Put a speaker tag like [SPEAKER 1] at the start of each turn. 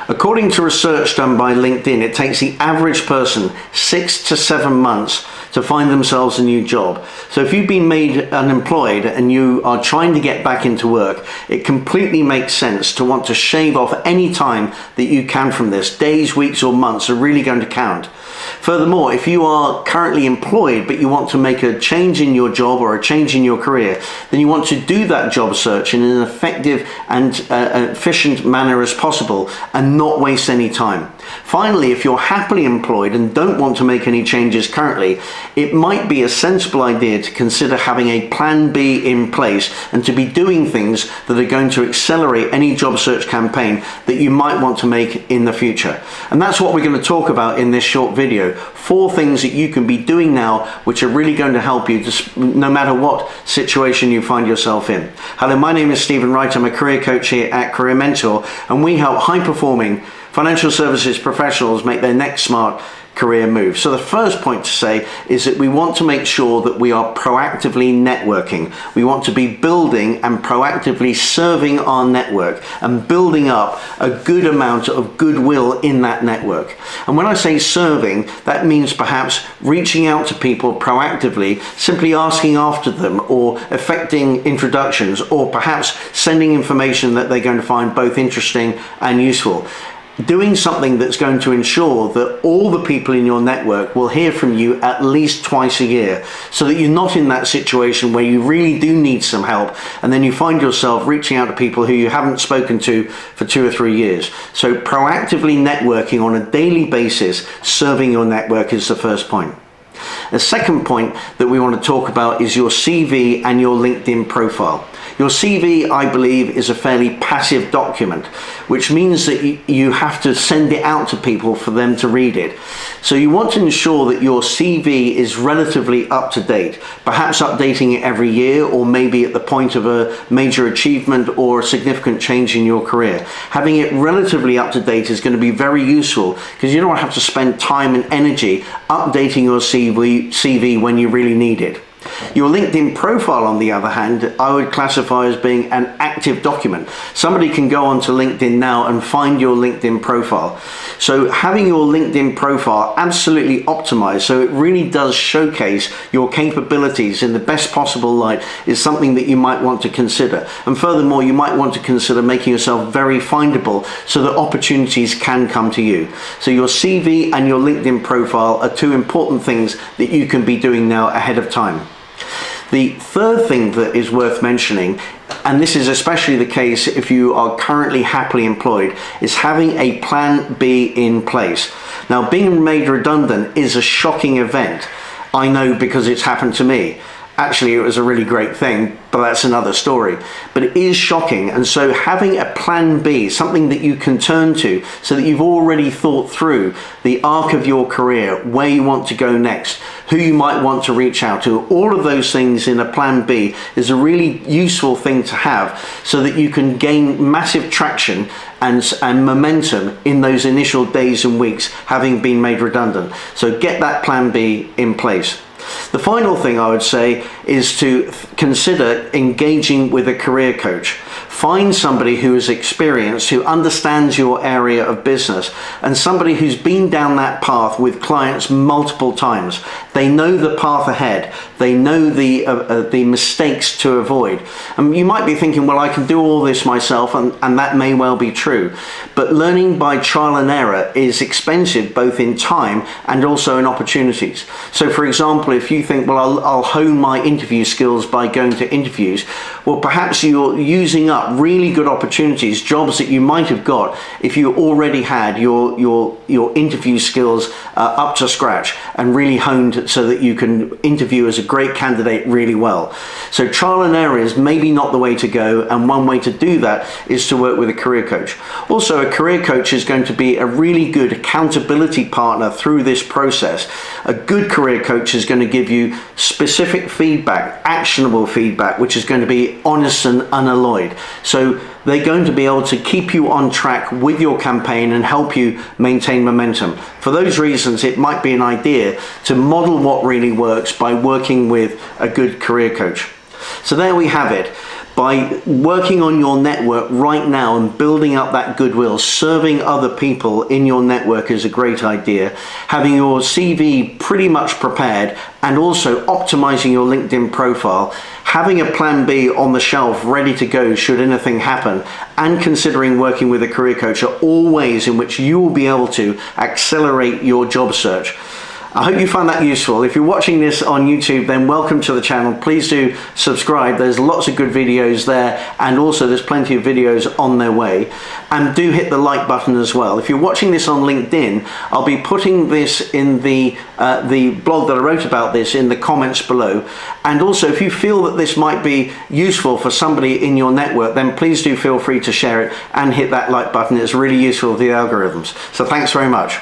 [SPEAKER 1] According to research done by LinkedIn, it takes the average person 6 to 7 months to find themselves a new job. So if you've been made unemployed and you are trying to get back into work, it completely makes sense to want to shave off any time that you can from this. Days, weeks or months are really going to count. Furthermore, if you are currently employed but you want to make a change in your job or a change in your career, then you want to do that job search in an effective and efficient manner as possible and not waste any time. Finally, if you're happily employed and don't want to make any changes currently, it might be a sensible idea to consider having a plan B in place and to be doing things that are going to accelerate any job search campaign that you might want to make in the future. And that's what we're going to talk about in this short video. 4 things that you can be doing now which are really going to help you no matter what situation you find yourself in. Hello, my name is Stephen Wright. I'm a career coach here at Career Mentor, and we help high-performing financial services professionals make their next smart career move. So the first point to say is that we want to make sure that we are proactively networking. We want to be building and proactively serving our network and building up a good amount of goodwill in that network. And when I say serving, that means perhaps reaching out to people proactively, simply asking after them or effecting introductions, or perhaps sending information that they're going to find both interesting and useful. Doing something that's going to ensure that all the people in your network will hear from you at least twice a year, so that you're not in that situation where you really do need some help and then you find yourself reaching out to people who you haven't spoken to for 2 or 3 years. So proactively networking on a daily basis, serving your network, is the first point. The second point that we want to talk about is your CV and your LinkedIn profile. Your CV, I believe, is a fairly passive document, which means that you have to send it out to people for them to read it. So you want to ensure that your CV is relatively up to date, perhaps updating it every year, or maybe at the point of a major achievement or a significant change in your career. Having it relatively up to date is going to be very useful, because you don't have to spend time and energy updating your CV when you really need it. Your LinkedIn profile, on the other hand, I would classify as being an active document. Somebody can go onto LinkedIn now and find your LinkedIn profile. So having your LinkedIn profile absolutely optimized, so it really does showcase your capabilities in the best possible light, is something that you might want to consider. And furthermore, you might want to consider making yourself very findable so that opportunities can come to you. So your CV and your LinkedIn profile are 2 important things that you can be doing now ahead of time. The third thing that is worth mentioning, and this is especially the case if you are currently happily employed, is having a plan B in place. Now, being made redundant is a shocking event. I know, because it's happened to me. Actually, it was a really great thing, but that's another story. But it is shocking, and so having a plan B, something that you can turn to, so that you've already thought through the arc of your career, where you want to go next, who you might want to reach out to, all of those things in a plan B is a really useful thing to have, so that you can gain massive traction and momentum in those initial days and weeks having been made redundant. So get that plan B in place. The final thing I would say is to consider engaging with a career coach. Find somebody who is experienced, who understands your area of business, and somebody who's been down that path with clients multiple times. They know the path ahead. They know the mistakes to avoid. And you might be thinking, well, I can do all this myself, and that may well be true. But learning by trial and error is expensive, both in time and also in opportunities. So for example, if you think, well, I'll hone my interview skills by going to interviews, well, perhaps you're using up really good opportunities, jobs that you might have got if you already had your interview skills up to scratch and really honed, so that you can interview as a great candidate really well. So trial and error is maybe not the way to go, and one way to do that is to work with a career coach. Also, a career coach is going to be a really good accountability partner through this process. A good career coach is going to give you specific feedback, actionable feedback, which is going to be honest and unalloyed. So they're going to be able to keep you on track with your campaign and help you maintain momentum. For those reasons, it might be an idea to model what really works by working with a good career coach. So there we have it. by working on your network right now and building up that goodwill. Serving other people in your network is a great idea. Having your CV pretty much prepared, and also optimizing your LinkedIn profile, having a plan B on the shelf ready to go should anything happen, and considering working with a career coach are all ways in which you will be able to accelerate your job search. I hope you found that useful. If you're watching this on YouTube, then welcome to the channel. Please do subscribe. There's lots of good videos there, and also there's plenty of videos on their way. And do hit the like button as well. If you're watching this on LinkedIn, I'll be putting this in the blog that I wrote about this in the comments below. And also, if you feel that this might be useful for somebody in your network, then please do feel free to share it and hit that like button. It's really useful for the algorithms. So thanks very much.